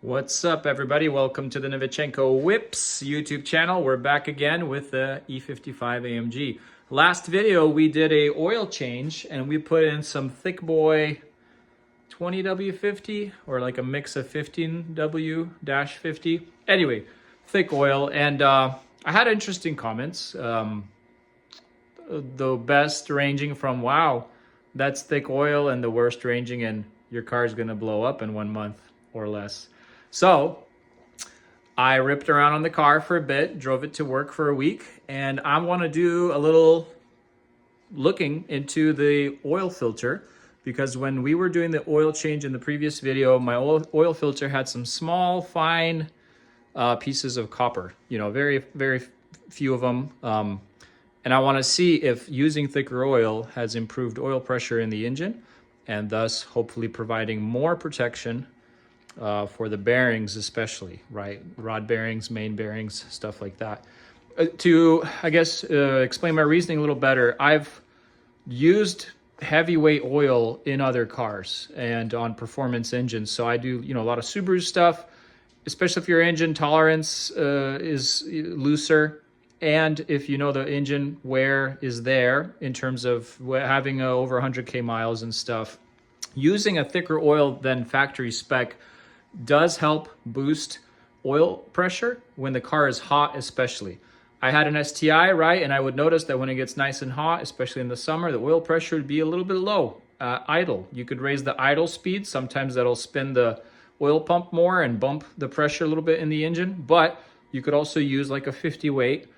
What's up, everybody? Welcome to the Novichenko Whips YouTube channel. We're back again with the E55 AMG. Last video, we did a oil change and we put in some Thick Boy 20W50 or like a mix of 15W-50. Anyway, thick oil. And I had interesting comments. The best ranging from, wow, that's thick oil, and the worst ranging and your car's gonna blow up in 1 month or less. So I ripped around on the car for a bit, drove it to work for a week, and I want to do a little looking into the oil filter, because when we were doing the oil change in the previous video, my oil filter had some small, fine pieces of copper, very, very few of them. And I want to see if using thicker oil has improved oil pressure in the engine, and thus hopefully providing more protection for the bearings, especially, right? Rod bearings, main bearings, stuff like that. To, I guess, explain my reasoning a little better, I've used heavyweight oil in other cars and on performance engines. So I do, a lot of Subaru stuff, especially if your engine tolerance is looser. And if the engine wear is there in terms of having over 100K miles and stuff, using a thicker oil than factory spec does help boost oil pressure when the car is hot, especially. I had an STI, right? And I would notice that when it gets nice and hot, especially in the summer, the oil pressure would be a little bit low, idle. You could raise the idle speed. Sometimes that'll spin the oil pump more and bump the pressure a little bit in the engine. But you could also use like a 50 weight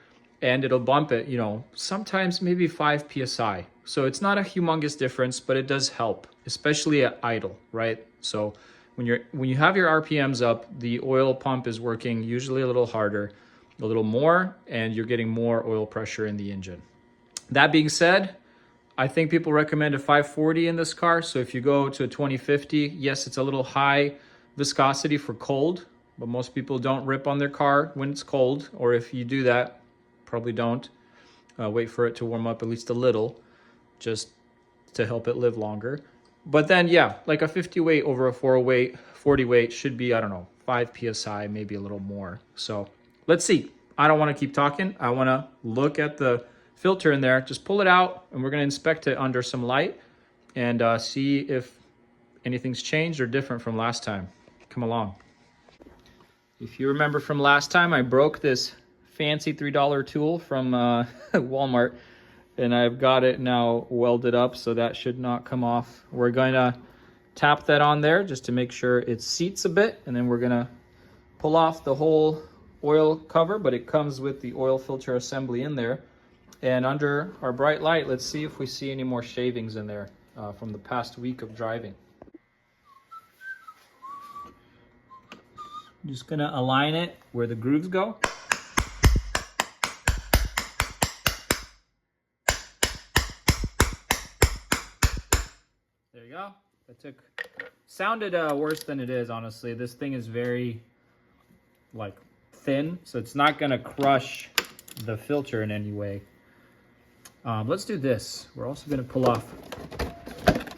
and it'll bump it, sometimes maybe 5 PSI. So it's not a humongous difference, but it does help, especially at idle, right? So when you have your RPMs up, the oil pump is working usually a little harder, a little more, and you're getting more oil pressure in the engine. That being said, I think people recommend a 540 in this car. So if you go to a 2050, yes, it's a little high viscosity for cold, but most people don't rip on their car when it's cold, or if you do that, probably don't. Wait for it to warm up at least a little, just to help it live longer. But then, yeah, like a 50 weight over a 40 weight should be, 5 PSI, maybe a little more. So let's see. I don't want to keep talking. I want to look at the filter in there. Just pull it out, and we're going to inspect it under some light and see if anything's changed or different from last time. Come along. If you remember from last time, I broke this fancy $3 tool from Walmart. And I've got it now welded up, so that should not come off. We're going to tap that on there just to make sure it seats a bit, and then we're going to pull off the whole oil cover, but it comes with the oil filter assembly in there. And under our bright light, let's see if we see any more shavings in there from the past week of driving. I'm just going to align it where the grooves go. There you go. It sounded worse than it is, honestly. This thing is very thin, so it's not gonna crush the filter in any way. Let's do this. We're also gonna pull off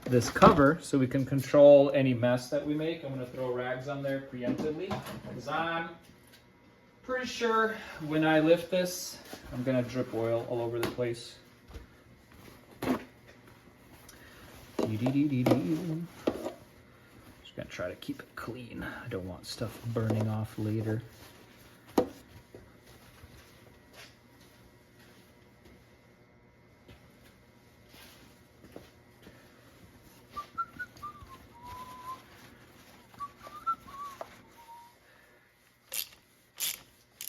this cover so we can control any mess that we make. I'm gonna throw rags on there preemptively, because I'm pretty sure when I lift this, I'm gonna drip oil all over the place. Just gonna try to keep it clean. I don't want stuff burning off later.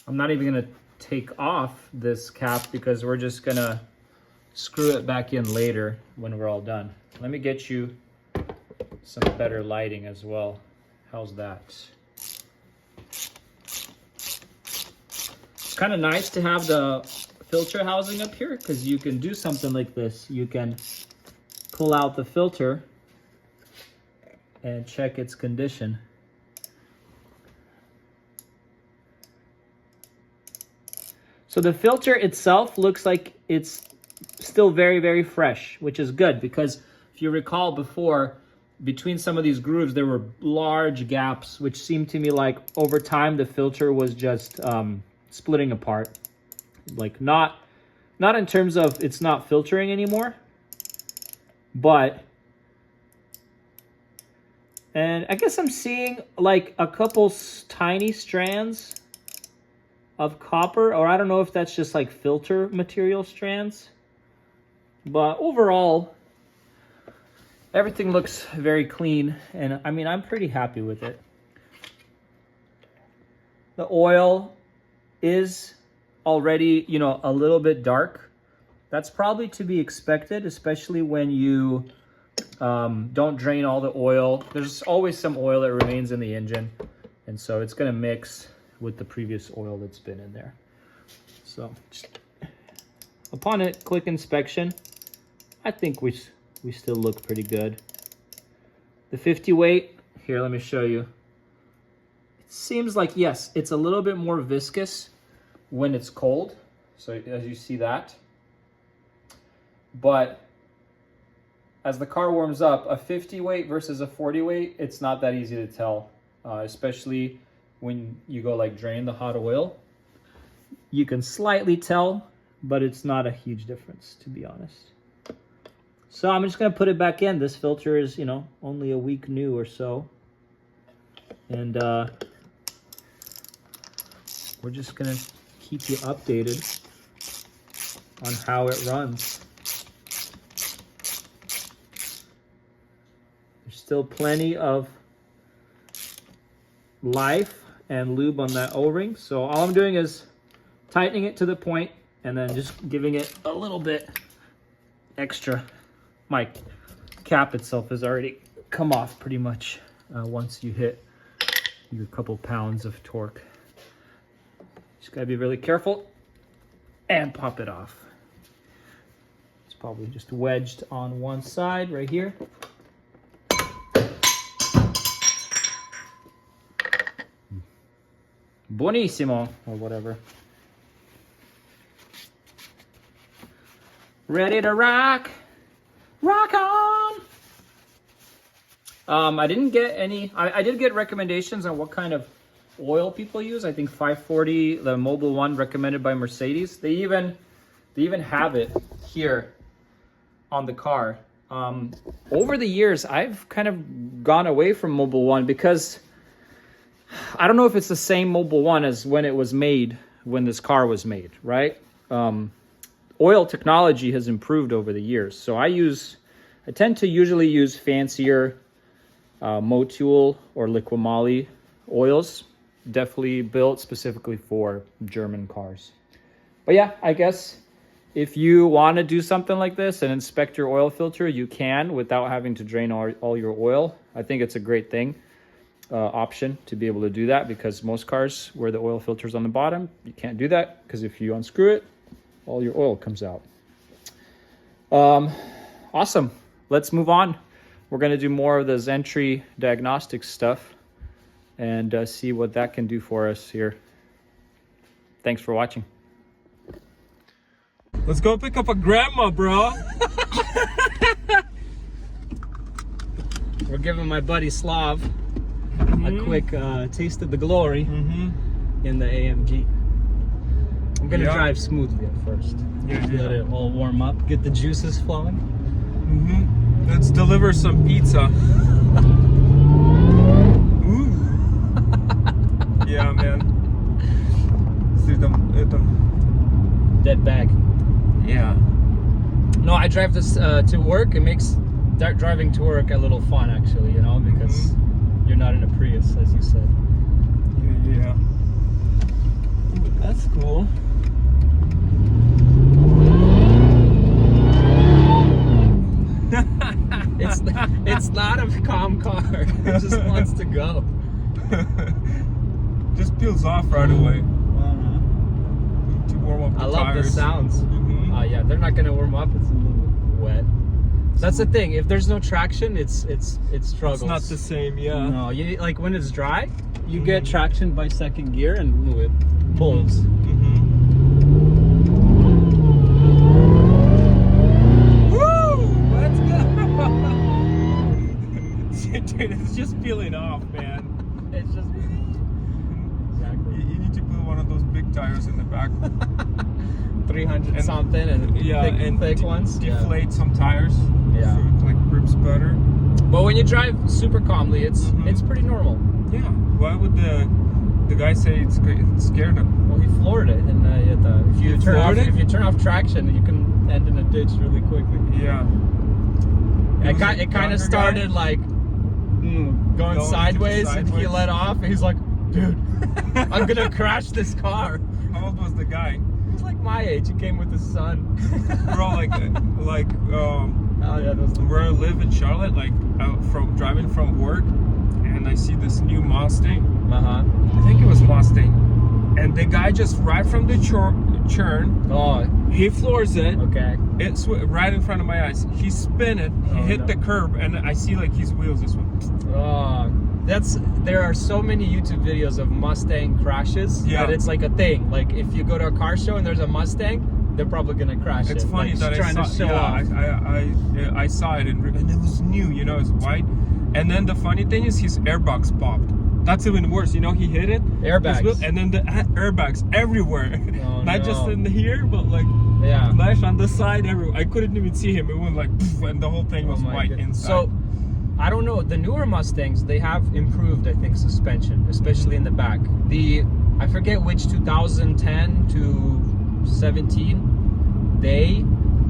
I'm not even gonna take off this cap because we're just gonna screw it back in later when we're all done. Let me get you some better lighting as well. How's that? It's kind of nice to have the filter housing up here, because you can do something like this. You can pull out the filter and check its condition. So the filter itself looks like it's still very, very fresh, which is good, because if you recall before, between some of these grooves, there were large gaps, which seemed to me like over time the filter was just splitting apart. Like not in terms of it's not filtering anymore, but, and I guess I'm seeing like a couple tiny strands of copper, or I don't know if that's just like filter material strands, but overall everything looks very clean, and I mean, I'm pretty happy with it. The oil is already, you know, a little bit dark. That's probably to be expected, especially when you don't drain all the oil. There's always some oil that remains in the engine, and so it's going to mix with the previous oil that's been in there. So just upon a quick inspection, I think we still look pretty good. The 50 weight, here, let me show you. It seems like, yes, it's a little bit more viscous when it's cold. So as you see that. But as the car warms up, a 50 weight versus a 40 weight, it's not that easy to tell, especially when you go like drain the hot oil. You can slightly tell, but it's not a huge difference, to be honest. So I'm just going to put it back in. This filter is, you know, only a week new or so. And we're just going to keep you updated on how it runs. There's still plenty of life and lube on that O-ring. So all I'm doing is tightening it to the point and then just giving it a little bit extra. My cap itself has already come off pretty much once you hit your couple pounds of torque. Just gotta be really careful and pop it off. It's probably just wedged on one side right here. Buonissimo, or whatever. Ready to rock. Rock on! I didn't get any, I did get recommendations on what kind of oil people use. I think 540, the Mobil 1 recommended by Mercedes. They even have it here on the car. Over the years, I've kind of gone away from Mobil 1 because I don't know if it's the same Mobil 1 as when it was made, when this car was made, right? Oil technology has improved over the years. So I tend to usually use fancier Motul or Liquimali oils, definitely built specifically for German cars. But yeah, I guess if you want to do something like this and inspect your oil filter, you can without having to drain all your oil. I think it's a great thing, option to be able to do that, because most cars where the oil filter is on the bottom, you can't do that, because if you unscrew it, all your oil comes out. Awesome. Let's move on. We're going to do more of the Zentree diagnostics stuff and see what that can do for us here. Thanks for watching. Let's go pick up a grandma, bro. We're giving my buddy Slav a quick taste of the glory in the AMG. I'm gonna drive smoothly at first. Let it all warm up, get the juices flowing. Let's deliver some pizza. Ooh. Yeah, man. Dead bag. Yeah. No, I drive this to work. It makes driving to work a little fun, actually, you know, because you're not in a Prius, as you said. Yeah. Ooh, that's cool. It's not a calm car. It just wants to go. Just peels off right away. To warm up the I love the tires. sounds. Yeah, they're not gonna warm up. It's a little wet. That's the thing. If there's no traction, it struggles. It's not the same, yeah. No, you like when it's dry, you get traction by second gear and it pulls. exactly. You need to put one of those big tires in the back. 300 And- something and thick ones. Deflate some tires. Yeah. So it like grips better. But when you drive super calmly, it's pretty normal. Yeah. Why would the guy say it scared him? Well, he floored it, and if you turn off traction, you can end in a ditch really quickly. Yeah. It kind of started like going sideways, and he let off. And he's like, "Dude, I'm gonna crash this car." How old was the guy? He was like my age. He came with his son. We're all Oh yeah, those. where I live in Charlotte, like from driving from work, and I see this new Mustang. I think it was Mustang, and the guy just right from the churn. Oh, He floors it. okay. It's right in front of my eyes. He spin it. He hit the curb, and I see like his wheels this one. Oh, there are so many YouTube videos of Mustang crashes that it's like a thing. Like if you go to a car show and there's a Mustang, they're probably gonna crash It's it. funny like, that trying I to saw. show Yeah, off. I saw it, and it was new. You know, it's white. And then the funny thing is, his airbags popped. That's even worse. You know, he hit it. Airbags. And then the airbags everywhere. Oh, Not just in here, but like Yeah. flash on the side everywhere. I couldn't even see him. It went like, poof, and the whole thing was Oh my white goodness. inside. So, I don't know. The newer Mustangs, they have improved, I think, suspension, especially in the back. I forget which 2010 to 17, they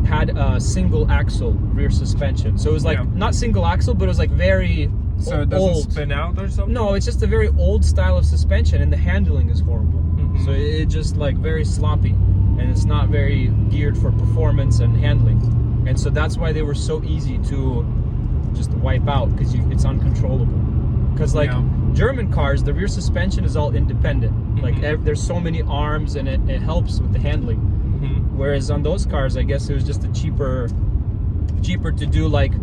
had a single axle rear suspension. So it was like not single axle, but it was like very So it doesn't old. spin out or something? No, it's just a very old style of suspension, and the handling is horrible. So it just like very sloppy, and it's not very geared for performance and handling. And so that's why they were so easy to just wipe out, because it's uncontrollable. Because like German cars, the rear suspension is all independent. Like there's so many arms, and it helps with the handling. Whereas on those cars, I guess it was just cheaper to do. Like,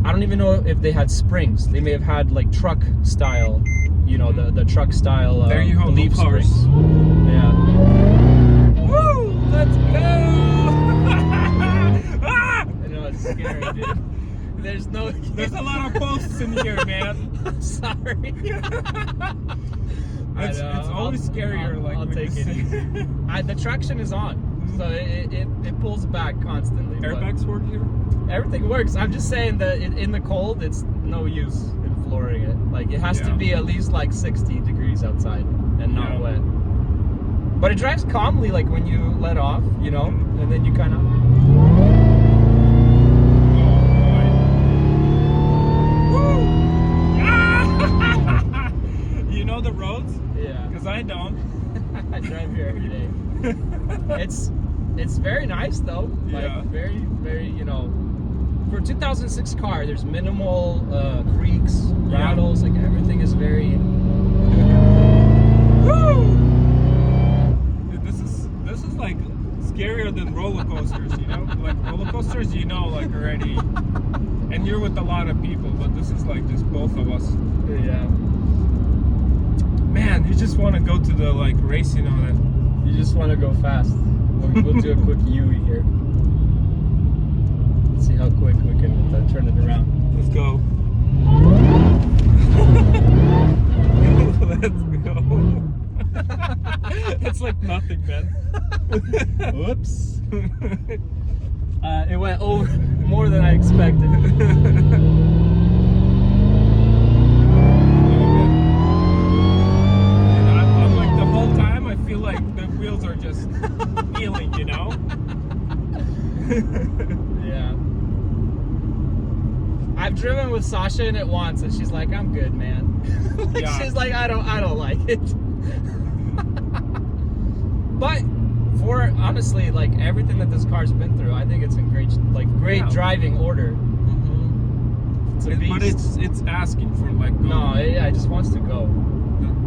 I don't even know if they had springs. They may have had like truck style, you know, the truck style There you go, leaf no cars. springs. Yeah. Woo! Let's go! Ah! I know, it's scary, dude. There's a lot of posts in here, man. I'm sorry. It's always scarier. I'll when take you it see- easy. The traction is on, so it pulls back constantly. but Airbags work here? Everything works. I'm just saying that in the cold, it's no use in flooring it. Like it has to be at least like 60 degrees outside and not wet. But it drives calmly, like when you let off, you know, and then you kind of. You know the roads? Yeah. Because I don't. I drive here every day. It's very nice though. Like very, very, you know, for a 2006 car, there's minimal creaks, rattles, like everything is very. Woo! Dude, this is like scarier than roller coasters, you know? Like roller coasters, you know, like already, and you're with a lot of people, but this is like just both of us. Yeah. Man, you just want to go to the like racing on it. You just want to go fast. We'll do a quick Yui here. Let's see how quick we can turn it around. Let's go. Let's go. It's like nothing, man. Whoops. It went over more than I expected. I'm like the whole time I feel like the wheels are just healing, you know? Yeah. I've driven with Sasha in it once, and she's like, "I'm good, man." Like, she's like, "I don't like it." But for honestly, like everything that this car's been through, I think it's in great driving order. It's a beast. But it's asking for like go. No, it just wants to go.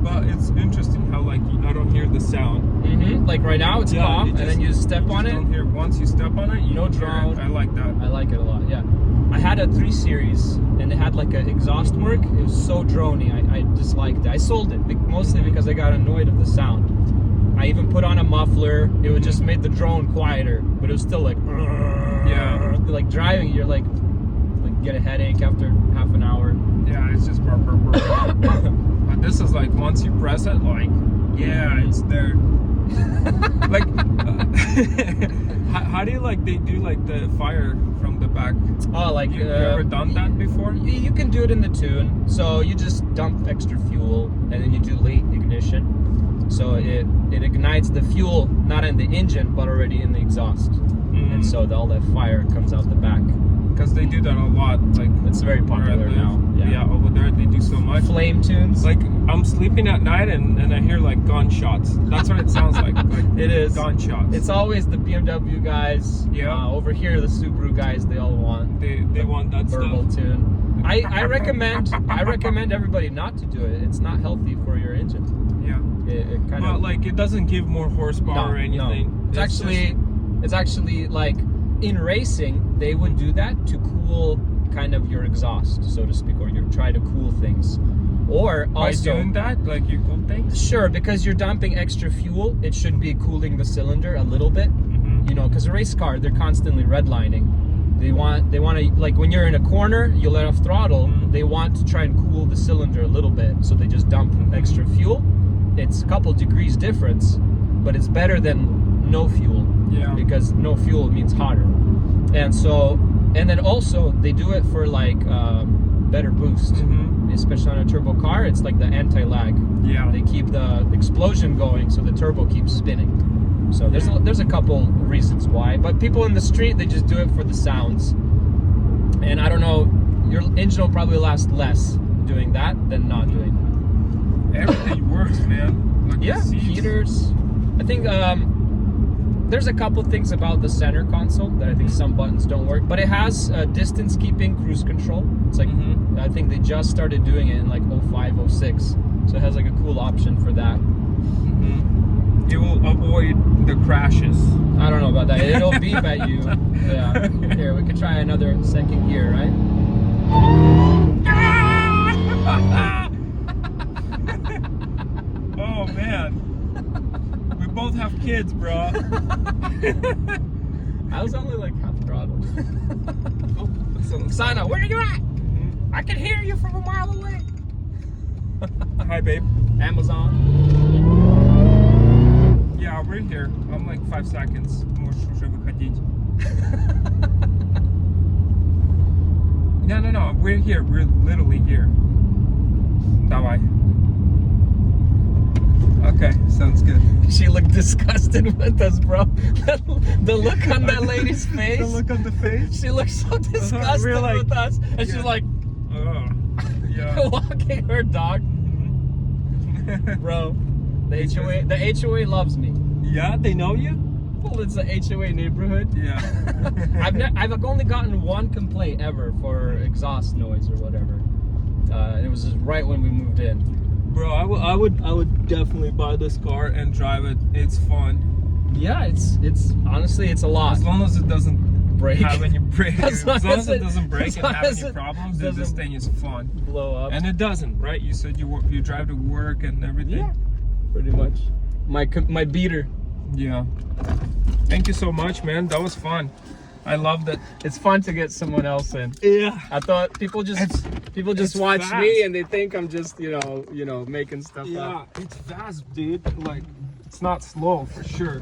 But it's interesting how like I don't hear the sound. Like right now, it's calm, and then you step on it. Don't hear once you step on it. You No don't hear drone. it. I like that. I like it a lot. Yeah, I had a 3 Series, and it had like an exhaust work. It was so drony. I disliked it. I sold it mostly because I got annoyed of the sound. I even put on a muffler. It would just made the drone quieter, but it was still like like driving. You're like get a headache after half an hour. Yeah, it's just burr, burr, burr. But this is like once you press it, like yeah, it's there. Like, how do you like they do like the fire from the back? Oh, like You ever done that before? You can do it in the tune. So you just dump extra fuel and then you do late ignition. So it ignites the fuel not in the engine but already in the exhaust. And so all that fire comes out the back. Because they do that a lot. Like It's very popular now. Yeah, over there they do so much. Flame tunes. Like I'm sleeping at night and I hear like gunshots. That's what it sounds like. Like It is. gunshots. It's always the BMW guys. Yeah. Over here, the Subaru guys, they all want they want that verbal stuff. tune. I recommend everybody not to do it. It's not healthy for your engine. Yeah. It kind But of like it doesn't give more horsepower or anything. It's actually like in racing they would do that to cool kind of your exhaust, so to speak, or you try to cool things. Or by also doing that, like you cool things. sure, because you're dumping extra fuel, it should be cooling the cylinder a little bit. You know, because a race car, they're constantly redlining. They want to, like when you're in a corner, you let off throttle. They want to try and cool the cylinder a little bit, so they just dump extra fuel. It's a couple degrees difference, but it's better than no fuel. Yeah. Because no fuel means hotter. And then also they do it for like better boost, especially on a turbo car. It's like the anti-lag. Yeah. They keep the explosion going, so the turbo keeps spinning. So there's a couple reasons why, but people in the street, they just do it for the sounds. And I don't know, your engine will probably last less doing that than not doing that. Everything works, man. Like Yeah, the seats. heaters. I think there's a couple things about the center console that I think some buttons don't work, but it has distance keeping cruise control. It's like I think they just started doing it in like 05, 06. So it has like a cool option for that. It will avoid the crashes. I don't know about that. It'll beep at you. Yeah. Here, we could try another second gear, right? Oh man, we both have kids, bro. I was only like half throttle. Oh, Sana, where are you at? I can hear you from a mile away. Hi, babe. Amazon. Yeah, we're in here. I'm like 5 seconds. Можешь уже выходить. No. We're here. We're literally here. Давай. Okay, sounds good. She looked disgusted with us, bro. The look on that lady's face. The look on the face. She looks so disgusted We're like- with us. And she's like Oh, yeah. walking her dog. Bro, the HOA loves me. Yeah, they know you? Well, it's a HOA neighborhood. Yeah. I've only gotten one complaint ever for exhaust noise or whatever. And it was just right when we moved in. Bro, I would definitely buy this car and drive it. It's fun. Yeah, it's honestly it's a lot. As long as it doesn't Break. have any break. As long as it as doesn't break as and long have as any it problems, then this doesn't thing is fun. Blow up. And it doesn't, right? You said you drive to work and everything. Yeah, pretty much. My beater. Yeah. Thank you so much, man. That was fun. I loved it. It's fun to get someone else in. Yeah. I thought people just it's watch fast. me and they think I'm just you know making stuff up. Yeah, it's fast, dude. Like, it's not slow for sure.